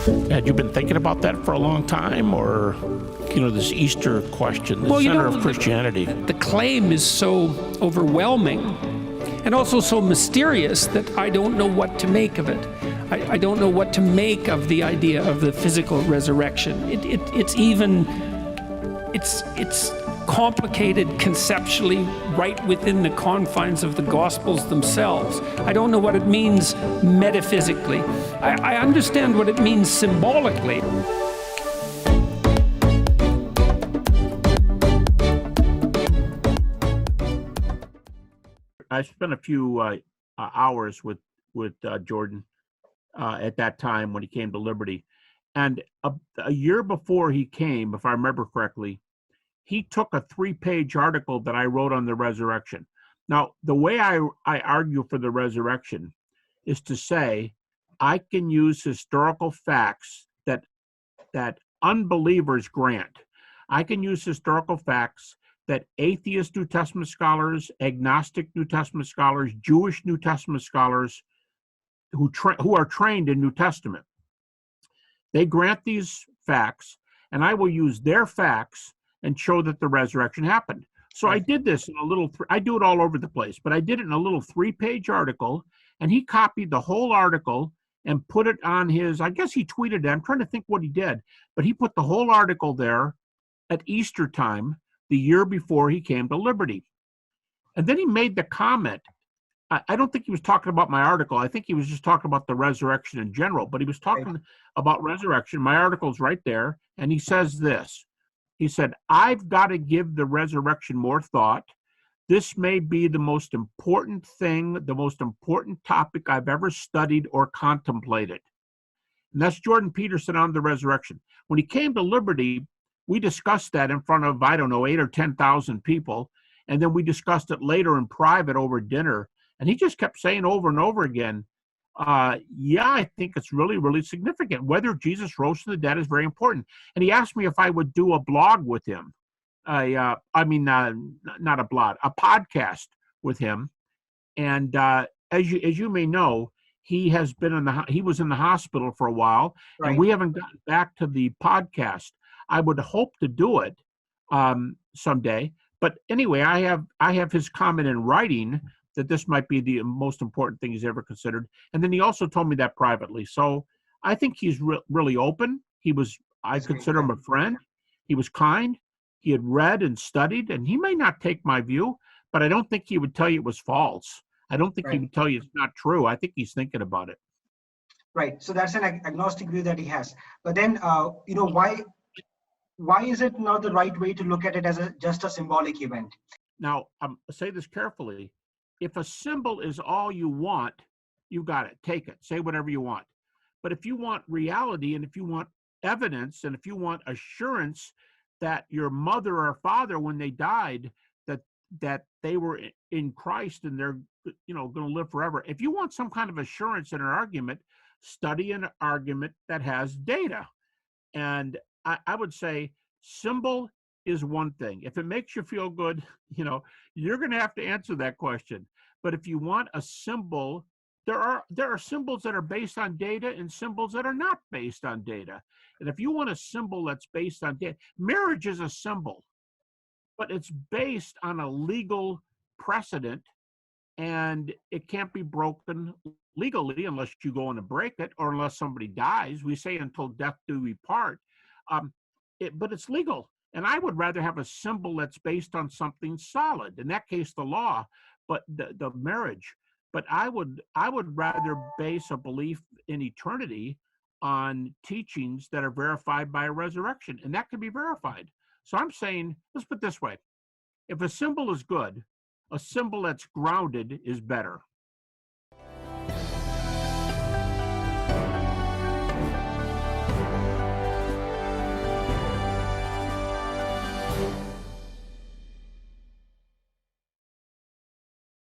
Had you been thinking about that for a long time, or, this Easter question, the center of Christianity? The claim is so overwhelming and also so mysterious that I don't know what to make of it. I don't know what to make of the idea of the physical resurrection. It's complicated conceptually right within the confines of the Gospels themselves. I don't know what it means metaphysically. I understand what it means symbolically. I spent a few hours with Jordan at that time when he came to Liberty. And a year before he came, if I remember correctly, he took a 3-page article that I wrote on the resurrection. Now, the way I argue for the resurrection is to say I can use historical facts that unbelievers grant. I can use historical facts that atheist New Testament scholars, agnostic New Testament scholars, Jewish New Testament scholars who are trained in New Testament, they grant these facts, and I will use their facts and show that the resurrection happened. So I did this in a little, I do it all over the place, but I did it in a little 3-page article, and he copied the whole article and put it on his, I guess he tweeted it. I'm trying to think what he did, but he put the whole article there at Easter time, the year before he came to Liberty. And then he made the comment, I don't think he was talking about my article. I think he was just talking about the resurrection in general, but he was talking about resurrection. My article's right there. And he says this. He said, I've got to give the resurrection more thought. This may be the most important thing, the most important topic I've ever studied or contemplated. And that's Jordan Peterson on the resurrection. When he came to Liberty, we discussed that in front of, 8 or 10,000 people. And then we discussed it later in private over dinner. And he just kept saying over and over again, I think it's really, really significant. Whether Jesus rose from the dead is very important. And he asked me if I would do a blog with him. Not a blog, a podcast with him. And as you may know, he has been he was in the hospital for a while, and we haven't gotten back to the podcast. I would hope to do it someday. But anyway, I have his comment in writing that this might be the most important thing he's ever considered. And then he also told me that privately. So I think he's really open. I consider him a friend. He was kind. He had read and studied, and he may not take my view, but I don't think he would tell you it was false. I don't think he would tell you it's not true. I think he's thinking about it. Right. So that's an agnostic view that he has. But then, why is it not the right way to look at it as just a symbolic event? Now, say this carefully. If a symbol is all you want, you got it. Take it. Say whatever you want. But if you want reality, and if you want evidence, and if you want assurance that your mother or father, when they died, that they were in Christ and they're going to live forever. If you want some kind of assurance in an argument, study an argument that has data. And I would say symbol is one thing. If it makes you feel good, you're going to have to answer that question. But if you want a symbol, there are symbols that are based on data and symbols that are not based on data. And if you want a symbol that's based on data, marriage is a symbol, but it's based on a legal precedent, and it can't be broken legally unless you go in and break it, or unless somebody dies. We say until death do we part, but it's legal. And I would rather have a symbol that's based on something solid. In that case, the law, but the marriage. But I would rather base a belief in eternity on teachings that are verified by a resurrection, and that can be verified. So I'm saying, let's put it this way: if a symbol is good, a symbol that's grounded is better.